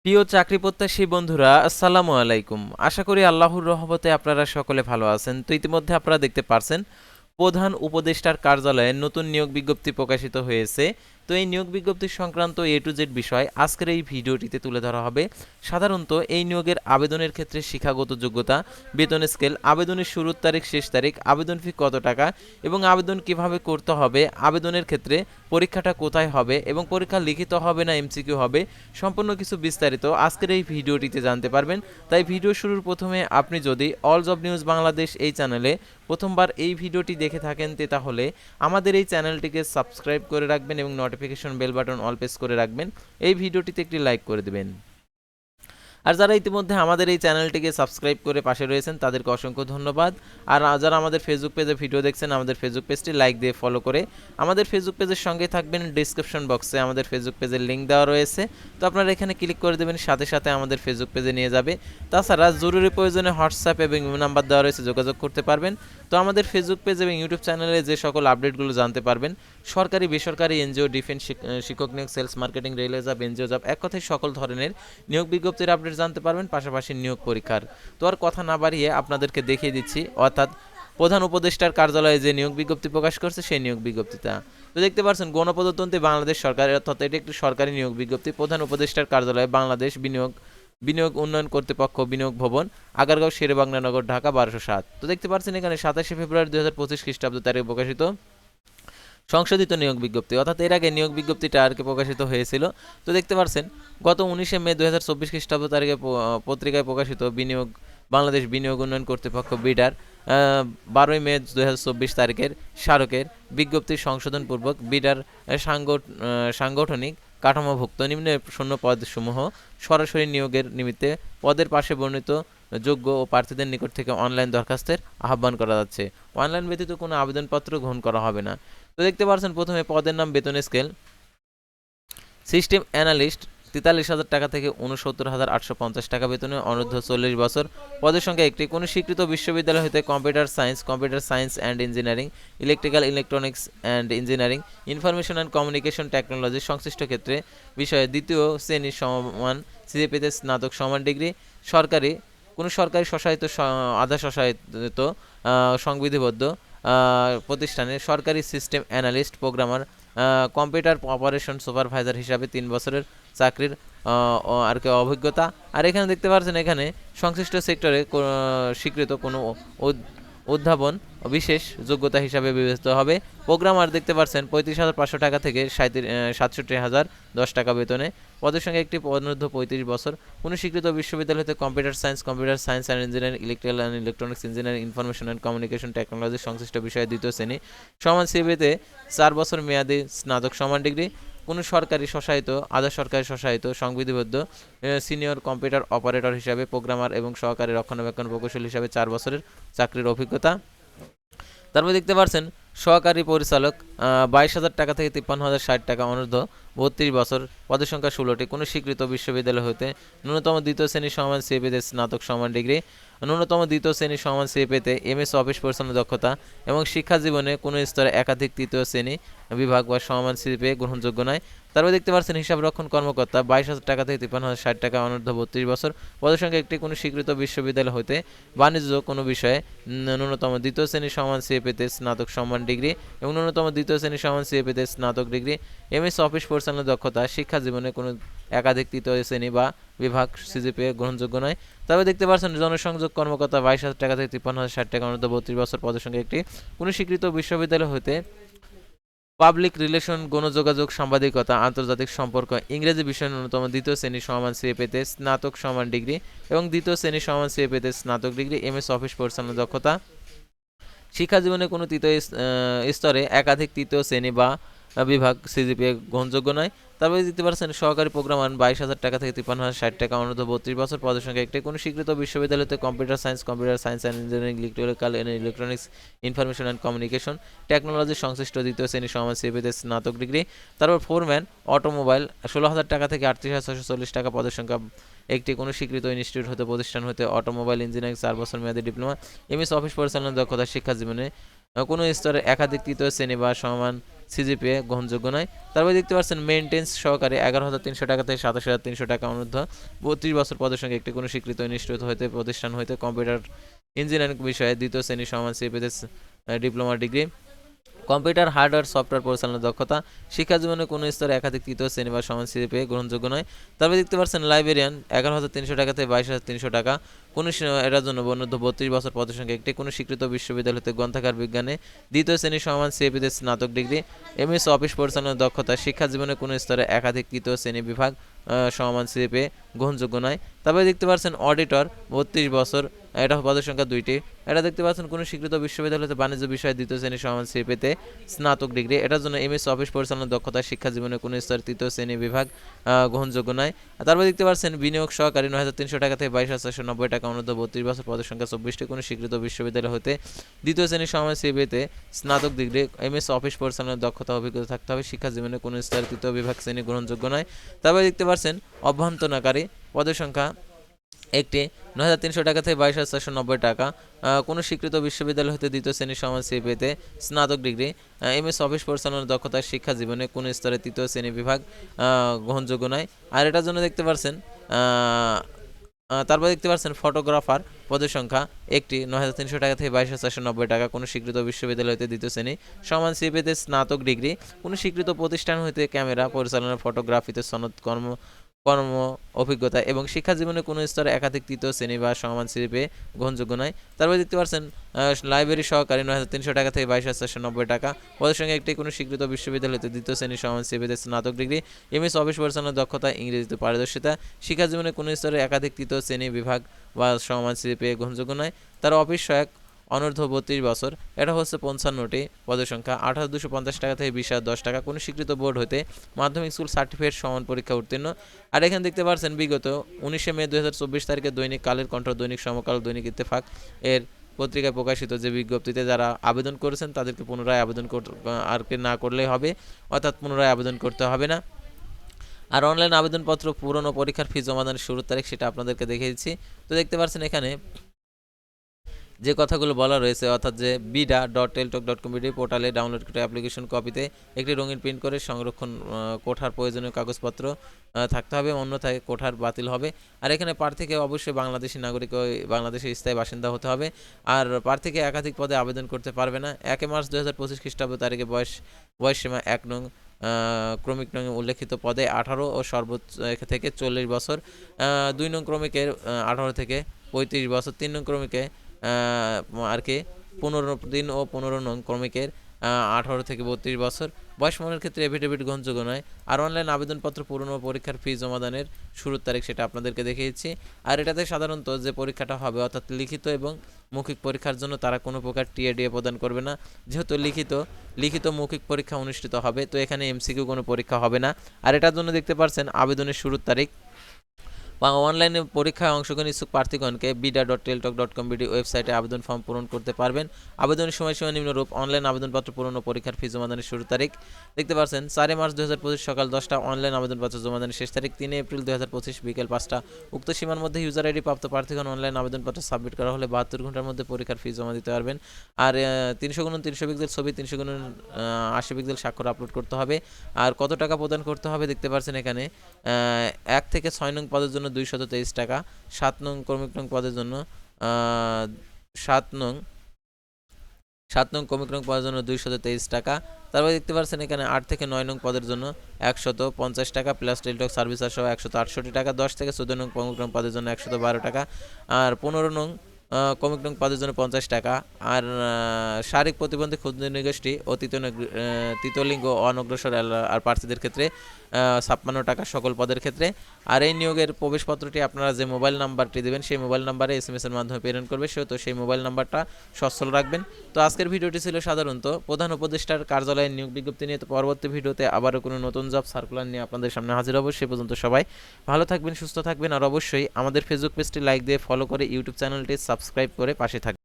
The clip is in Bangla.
প্রিয় চাকরি প্রত্যাশী বন্ধুরা, আসসালামু আলাইকুম। আশা করি আল্লাহর রহমতে আপনারা সকলে ভালো আছেন। তো ইতিমধ্যে আপনারা দেখতে পারছেন প্রধান উপদেষ্টার কার্যালয়ে নতুন নিয়োগ বিজ্ঞপ্তি প্রকাশিত হয়েছে। তো এই নিয়োগ বিজ্ঞপ্তি সংক্রান্ত এ টু জেড বিষয় আজকের এই ভিডিওটিতে তুলে ধরা হবে। সাধারণত এই নিয়োগের আবেদনের ক্ষেত্রে শিক্ষাগত যোগ্যতা, বেতন স্কেল, আবেদনের শুরুর তারিখ, শেষ তারিখ, আবেদন ফি কত টাকা এবং আবেদন কিভাবে করতে হবে, আবেদনের ক্ষেত্রে পরীক্ষাটা কোথায় হবে এবং পরীক্ষা লিখিত হবে না এমসিকিউ হবে, সম্পূর্ণ কিছু বিস্তারিত আজকের এই ভিডিওটিতে জানতে পারবেন। তাই ভিডিও শুরুর প্রথমে আপনি যদি অল জব নিউজ বাংলাদেশ এই চ্যানেলে প্রথমবার এই ভিডিওটি দেখে থাকেন তাহলে আমাদের এই চ্যানেলটিকে সাবস্ক্রাইব করে রাখবেন এবং notification bell button all press করে রাখবেন। এই ভিডিওটিতে একটি লাইক করে দেবেন। আর যারা ইতিমধ্যে আমাদের এই চ্যানেলটিকে সাবস্ক্রাইব করে পাশে রয়েছেন তাদেরকে অসংখ্য ধন্যবাদ। আর যারা আমাদের ফেসবুক পেজে ভিডিও দেখছেন আমাদের ফেসবুক পেজটি লাইক দিয়ে ফলো করে আমাদের ফেসবুক পেজের সঙ্গে থাকবেন। ডিসক্রিপশন বক্সে আমাদের ফেসবুক পেজের লিঙ্ক দেওয়া রয়েছে, তো আপনারা এখানে ক্লিক করে দেবেন, সাথে সাথে আমাদের ফেসবুক পেজে নিয়ে যাবে। তাছাড়া জরুরি প্রয়োজনে হোয়াটসঅ্যাপ এবং ইমেল নাম্বার দেওয়া রয়েছে, যোগাযোগ করতে পারবেন। তো আমাদের ফেসবুক পেজ এবং ইউটিউব চ্যানেলে যে সকল আপডেটগুলো জানতে পারবেন, সরকারি বেসরকারি এনজিও, ডিফেন্স, শিক্ষক নিয়োগ, sales marketing, railway job, NGO job, এক কথায় সকল ধরনের নিয়োগ বিজ্ঞপ্তির আপডেট জানতে পারবেন, পাশাপাশি নিয়োগ পরীক্ষার। তো আর কথা না বাড়িয়ে আপনাদেরকে দেখিয়ে দিচ্ছি, অর্থাৎ প্রধান উপদেষ্টার কার্যালয়ে যে নিয়োগ বিজ্ঞপ্তি প্রকাশ করছে সেই নিয়োগ বিজ্ঞপ্তিটা। তো দেখতে পাচ্ছেন গণপ্রজাতন্ত্রী বাংলাদেশ সরকার, অর্থাৎ এটি একটি সরকারি নিয়োগ বিজ্ঞপ্তি। প্রধান উপদেষ্টার কার্যালয়ে বাংলাদেশ বিনিয়োগ বিনিয়োগ উন্নয়ন কর্তৃপক্ষ, বিনিয়োগ ভবন, আগারগাঁও, শেরেবাংলানগর, ঢাকা 1207। তো দেখতে পাচ্ছেন এখানে 27 ফেব্রুয়ারি 2025 খ্রিস্টাব্দ তারিখে প্রকাশিত সংশোধিত নিয়োগ বিজ্ঞপ্তি, অর্থাৎ এর আগে নিয়োগ বিজ্ঞপ্তিটা আর কি প্রকাশিত হয়েছিল। তো দেখতে পাচ্ছেন গত 19 মে 2024 খ্রিস্টাব্দ তারিখে পত্রিকায় প্রকাশিত বিনিয়োগ বাংলাদেশ বিনিয়োগ উন্নয়ন কর্তৃপক্ষ বিডার 12 মে 2024 তারিখের স্মারকের বিজ্ঞপ্তির সংশোধনপূর্বক বিডার সাংগঠনিক কাঠামোভুক্ত নিম্নে শূন্য পদসমূহ সরাসরি নিয়োগের নিমিত্তে পদের পাশে বর্ণিত যোগ্য ও প্রার্থীদের নিকট থেকে অনলাইন দরখাস্তের আহ্বান করা যাচ্ছে। অনলাইন ব্যতীত কোনো আবেদনপত্র গ্রহণ করা হবে না। তো দেখতে পাচ্ছেন প্রথমে পদের নাম, বেতন স্কেল সিস্টেম অ্যানালিস্ট 43,000 টাকা থেকে 69,850 টাকা বেতনে, অনূর্ধ্ব 40 বছর। পদের সংখ্যা একটি। কোনো স্বীকৃত বিশ্ববিদ্যালয় হতে computer science and engineering, electrical, electronics and engineering, information and communication technology সংশ্লিষ্ট ক্ষেত্রে বিষয়ে দ্বিতীয় শ্রেণীর সমান সিজিপিতে স্নাতক সমান ডিগ্রি। সরকারি কোনো সরকারি স্বশাসিত আধা স্বশাসিত সংবিধিবদ্ধ প্রতিষ্ঠানে সরকারি system analyst, programmer, computer operation supervisor হিসাবে 3 বছরের চাকরির আর কি অভিজ্ঞতা। আর এখানে দেখতে পাচ্ছেন এখানে সংশ্লিষ্ট সেক্টরে স্বীকৃত কোনো উদ্ভাবন বিশেষ যোগ্যতা হিসাবে বিবেচিত হবে। প্রোগ্রামার দেখতে পাচ্ছেন 35,500 টাকা থেকে 67,010 টাকা বেতনে। পদের সংখ্যা একটি, অনূর্ধ্ব 35 বছর। কোনো স্বীকৃত বিশ্ববিদ্যালয় হতে computer science and engineering, electrical and electronics engineering, information and communication technology সংশ্লিষ্ট বিষয়ে দ্বিতীয় শ্রেণী সমান সিভিতে 4 বছর মেয়াদী স্নাতক সমান ডিগ্রি। কোনো সরকারি স্বশাসিত, আধা সরকারি স্বশাসিত সংবিধিবদ্ধ সিনিয়র কম্পিউটার অপারেটর হিসাবে, প্রোগ্রামার এবং সহকারী রক্ষণাবেক্ষণ প্রকৌশল হিসাবে 4 বছরের চাকরির অভিজ্ঞতা। তারপর দেখতে পাচ্ছেন সহকারী পরিচালক 22,000 টাকা থেকে 53,060 টাকা, অনূর্ধ্ব 32 বছর। পদের সংখ্যা 16টি। কোনো স্বীকৃত বিশ্ববিদ্যালয় হতে ন্যূনতম দ্বিতীয় শ্রেণী সমান সিএপিতে স্নাতক সমান ডিগ্রি, ন্যূনতম দ্বিতীয় শ্রেণী সমান সিএপিতে এমএস অফিস পরিচালনার দক্ষতা এবং শিক্ষা জীবনে কোনো স্তরে একাধিক তৃতীয় শ্রেণী বিভাগ বা সমান সিপিএ গ্রহণযোগ্য নয়। তারপর দেখতে পাচ্ছেন হিসাব রক্ষণ কর্মকর্তা 22,000 টাকা থেকে 53,060 টাকা, অনূর্ধ্ব 32 বছর। পদের সংখ্যা একটি। কোনো স্বীকৃত বিশ্ববিদ্যালয় হতে বাণিজ্য কোনো বিষয়ে ন্যূনতম দ্বিতীয় শ্রেণী সমান সিএপিতে স্নাতক সমান ডিগ্রি এবং ন্যূনতম দ্বিতীয় শ্রেণী সমান সিএপিতে স্নাতক ডিগ্রি, এমএস অফিস পরিচালনার দক্ষতা, শিক্ষা জীবনে কোনো একাধিক তৃতীয় শ্রেণী বা বিভাগ সিজিপিএ গ্রহণযোগ্য নয়। তবে দেখতে পাচ্ছেন জনসংযোগ কর্মকর্তা 22,000 টাকা থেকে 53,060 টাকা, অনূর্ধ্ব 32 বছর। পদের সংখ্যা একটি। কোনো স্বীকৃত বিশ্ববিদ্যালয় হতে পাবলিক রিলেশন, গণযোগাযোগ, সাংবাদিকতা, আন্তর্জাতিক সম্পর্ক, ইংরেজি বিষয়ে ন্যূনতম দ্বিতীয় শ্রেণী সমান সিএপিতে স্নাতক সমান ডিগ্রি এবং দ্বিতীয় শ্রেণী সমান সিএপিতে স্নাতক ডিগ্রি, এমএস অফিস পরিচালনার দক্ষতা, শিক্ষা জীবনে কোনো তৃতীয় স্তরে একাধিক তৃতীয় শ্রেণী বা বিভাগ সিজিপিএ গ্রহণযোগ্য নয়। তারপরে দিতে পারছেন সহকারী প্রোগ্রামার 22,000 টাকা থেকে 53,060 টাকা, অনূর্ধ্ব 32 বছর। পদের সংখ্যা একটি। কোনো স্বীকৃত বিশ্ববিদ্যালয়তে computer science and engineering, electrical and electronics, information and communication technology সংশ্লিষ্ট দ্বিতীয় শ্রেণী সমান সিপিতে স্নাতক ডিগ্রি। তারপর ফোরম্যান অটোমোবাইল 16,000 টাকা থেকে 38,640 টাকা, পদের সংখ্যা একটি। কোনো স্বীকৃত ইনস্টিটিউট হতে প্রতিষ্ঠান হতে অটোমোবাইল ইঞ্জিনিয়ারিং 4 বছর মেয়াদী ডিপ্লোমা, এমএস অফিস পরিচালনার দক্ষতা, শিক্ষা জীবনে কোনো স্তরে একাধিক তৃতীয় শ্রেণী বা সমান সিজিপিএ গ্রহণযোগ্য নয়। তারপরে দেখতে পাচ্ছেন মেইনটেন্স সহকারে 11,300 টাকা থেকে 27,300 টাকা অনূর্ধ্ব 32 বছর পদের সঙ্গে একটি কোনো স্বীকৃত নিশ্চিত হইতে প্রতিষ্ঠান হইতে কম্পিউটার ইঞ্জিনিয়ারিং বিষয়ে দ্বিতীয় শ্রেণী সমান সিপিএতে diploma degree, computer hardware software পরিচালনার দক্ষতা, শিক্ষা জীবনে কোনো স্তরে একাধিক তৃতীয় শ্রেণী বা সমান সিজিপিএ গ্রহণযোগ্য নয়। তারপরে দেখতে পাচ্ছেন লাইব্রেরিয়ান 11,300 টাকা থেকে 22,300 টাকা কোনো এটার জন্য অনূর্ধ্ব 32 বছর পদের সঙ্গে একটি কোনো স্বীকৃত বিশ্ববিদ্যালয় হতে গ্রন্থাগার বিজ্ঞানে দ্বিতীয় শ্রেণী সমান সিপিএতে স্নাতক ডিগ্রি, এমএস অফিস পরিচালনার দক্ষতা, শিক্ষা জীবনে কোনো স্তরে একাধিক তৃতীয় শ্রেণী বিভাগ সমান সিপিএ গ্রহণযোগ্য নয়। তারপরে দেখতে পাচ্ছেন অডিটর 32 বছর, এটা পদের সংখ্যা 2টি। এটা দেখতে পাচ্ছেন কোনো স্বীকৃত বিশ্ববিদ্যালয়তে বাণিজ্য বিষয়ে দ্বিতীয় শ্রেণী সমান সিপিএতে স্নাতক ডিগ্রি, এটার জন্য এমএস অফিস পরিচালনার দক্ষতা, শিক্ষা জীবনে কোনো স্তরে তৃতীয় শ্রেণী বিভাগ গ্রহণযোগ্য নয়। তারপর দেখতে পাচ্ছেন বিনিয়োগ সহকারী 9,300 টাকা থেকে 22,490 টাকা অনূর্ধ্ব 32 বছর পদের সংখ্যা 24টি কোনো স্বীকৃত বিশ্ববিদ্যালয় হতে দ্বিতীয় শ্রেণী সমান সিপিএতে স্নাতক ডিগ্রি, এমএস অফিস পরিচালনার দক্ষতা অভিজ্ঞতা থাকতে হবে, শিক্ষা জীবনে কোনো স্তরে তৃতীয় বিভাগ শ্রেণী গ্রহণযোগ্য নয়। তারপরে দেখতে পাচ্ছেন অভ্যন্তরণকারী পদের সংখ্যা একটি 9,300 টাকা থেকে 22,490 টাকা কোনো স্বীকৃত বিশ্ববিদ্যালয় হতে দ্বিতীয় শ্রেণীর সমান সিপিএতে স্নাতক ডিগ্রি, এমএস অফিস পরিচালনার দক্ষতা, শিক্ষা জীবনে কোনো স্তরে তৃতীয় শ্রেণী বিভাগ গ্রহণযোগ্য নয়। আর এটার জন্য দেখতে পাচ্ছেন তারপর দেখতে পাচ্ছেন ফটোগ্রাফার পদের সংখ্যা একটি 9,300 টাকা থেকে 22,490 টাকা কোনো স্বীকৃত বিশ্ববিদ্যালয় হতে দ্বিতীয় শ্রেণী সমান সিপিএতে স্নাতক ডিগ্রি, কোনো স্বীকৃত প্রতিষ্ঠান হইতে ক্যামেরা পরিচালনা ফটোগ্রাফিতে সনদ কর্ম অভিজ্ঞতা এবং শিক্ষা জীবনে কোনো স্তরে একাধিক তৃতীয় শ্রেণী বা সমান সিপিএ গ্রহণযোগ্য নয়। তারপরে দেখতে পাচ্ছেন লাইব্রেরি সহকারী 9,300 টাকা থেকে 22,490 টাকা পদের সঙ্গে একটি কোনো স্বীকৃত বিশ্ববিদ্যালয় হতে দ্বিতীয় শ্রেণী সমান সিপিএতে স্নাতক ডিগ্রি, এমএস অফিস পরিচালনার দক্ষতা, ইংরেজিতে পারদর্শিতা, শিক্ষা জীবনে কোনো স্তরে একাধিক তৃতীয় শ্রেণী বিভাগ বা সমান সিপিএ গ্রহণযোগ্য নয়। তার অফিস সহায়ক অনূর্ধ্ব 32 বছর, এটা হচ্ছে 55টি পদের সংখ্যা 8,250 টাকা থেকে 20,010 টাকা কোনো স্বীকৃত বোর্ড হতে মাধ্যমিক স্কুল সার্টিফিকেট সমান পরীক্ষা উত্তীর্ণ। আর এখানে দেখতে পাচ্ছেন বিগত 19 মে 2024 তারিখে দৈনিক কালের কণ্ঠ, দৈনিক সমকাল, দৈনিক ইত্তেফাক এর পত্রিকায় প্রকাশিত যে বিজ্ঞপ্তিতে যারা আবেদন করেছেন তাদেরকে পুনরায় আবেদন আর না করলেই হবে, অর্থাৎ পুনরায় আবেদন করতে হবে না। আর অনলাইন আবেদনপত্র পূরণ ও পরীক্ষার ফি জমাদানের শুরুর তারিখ সেটা আপনাদেরকে দেখিয়ে দিচ্ছি। তো দেখতে পাচ্ছেন এখানে যে কথাগুলো বলা রয়েছে, অর্থাৎ যে bida.teltok.com.bd পোর্টালে ডাউনলোড করে অ্যাপ্লিকেশন কপিতে একটি রঙিন প্রিন্ট করে সংরক্ষণ কোঠার প্রয়োজনীয় কাগজপত্র থাকতে হবে, অন্যথায় কোঠার বাতিল হবে। আর এখানে প্রার্থীকে অবশ্যই বাংলাদেশি নাগরিক ও বাংলাদেশের স্থায়ী বাসিন্দা হতে হবে। আর প্রার্থীকে একাধিক পদে আবেদন করতে পারবে না। 1 মার্চ 2025 খ্রিস্টাব্দ তারিখে বয়সসীমা 1 নং ক্রমিক নং উল্লেখিত পদে 18 ও সর্বোচ্চ থেকে 40 বছর, 2 নং ক্রমিকের 18 থেকে 35 বছর, 3 নং ক্রমিকে আর কি 15 দিন ও 15 নং ক্রমিকের 18 থেকে 32 বছর। বয়স মনের ক্ষেত্রে এফিডেভিট গ্রহণযোগ্য নয়। আর অনলাইন আবেদনপত্র পূরণ ও পরীক্ষার ফি জমাদানের শুরুর তারিখ সেটা আপনাদেরকে দেখিয়েছি। আর এটাতে সাধারণত যে পরীক্ষাটা হবে, অর্থাৎ লিখিত এবং মৌখিক পরীক্ষার জন্য তারা কোনো প্রকার টিএডিএ প্রদান করবে না, যেহেতু লিখিত মৌখিক পরীক্ষা অনুষ্ঠিত হবে, তো এখানে এমসিকিউ কোনো পরীক্ষা হবে না। আর এটার জন্য দেখতে পাচ্ছেন আবেদনের শুরুর তারিখ বা অনলাইনে পরীক্ষায় অংশগ্রহণ ইচ্ছুক প্রার্থীগণকে bida.teltok.com.bd ওয়েবসাইটে আবেদন ফর্ম পূরণ করতে পারবেন। আবেদনের সময়সীমা নিম্নরূপ: অনলাইন আবেদনপত্র পূরণ ও পরীক্ষার ফি জমাদানের শুরুর তারিখ দেখতে পাচ্ছেন 4 মার্চ 2025 সকাল 10টা, অনলাইন আবেদনপত্র জমাদানের শেষ তারিখ 3 এপ্রিল 2025 বিকেল 5টা। উক্ত সীমার মধ্যে ইউজার আইডি প্রাপ্ত প্রার্থীগণ অনলাইন আবেদনপত্র সাবমিট করা হলে 72 ঘন্টার মধ্যে পরীক্ষার ফি জমা দিতে পারবেন। আর 300x300 পিক্সেল ছবি, 300x80 পিক্সেল স্বাক্ষর আপলোড করতে হবে। আর কত টাকা প্রদান করতে হবে দেখতে পাচ্ছেন এখানে 1 থেকে 6 নং পদের জন্য 223 টাকা, 7 নং ক্রমিক নং পদের জন্য 7 নং ক্রমিক নং পদের জন্য 223 টাকা। তারপরে দেখতে পাচ্ছেন এখানে 8 থেকে 9 নং পদের জন্য 150 টাকা প্লাস টেলটক সার্ভিস সহ 168 টাকা, 10 থেকে 14 নং ক্রমিক নং পদের জন্য 112 টাকা, আর 15 নং কমিক নং পদের জন্য 50 টাকা। আর শারীরিক প্রতিবন্ধী ক্ষুদ্র নৃগোষ্ঠী ও তৃতীয় লিঙ্গ অনগ্রসর আর প্রার্থীদের ক্ষেত্রে 56 টাকা সকল পদের ক্ষেত্রে। আর এই নিয়োগের প্রবেশপত্রটি আপনারা যে মোবাইল নাম্বারটি দেবেন সেই মোবাইল নাম্বারে SMS এর মাধ্যমে প্রেরণ করবে, সেহেতু সেই মোবাইল নাম্বারটা সচ্ছল রাখবেন। তো আজকের ভিডিওটি ছিল সাধারণত প্রধান উপদেষ্টার কার্যালয়ের নিয়োগ বিজ্ঞপ্তি নিয়ে। তো পরবর্তী ভিডিওতে আবারও কোনো নতুন জব সার্কুলার নিয়ে আপনাদের সামনে হাজির হব। সে পর্যন্ত সবাই ভালো থাকবেন, সুস্থ থাকবেন, আর অবশ্যই আমাদের ফেসবুক পেজটি লাইক দিয়ে ফলো করে ইউটিউব চ্যানেলটি সাবস্ক্রাইব করে পাশে থাকবেন।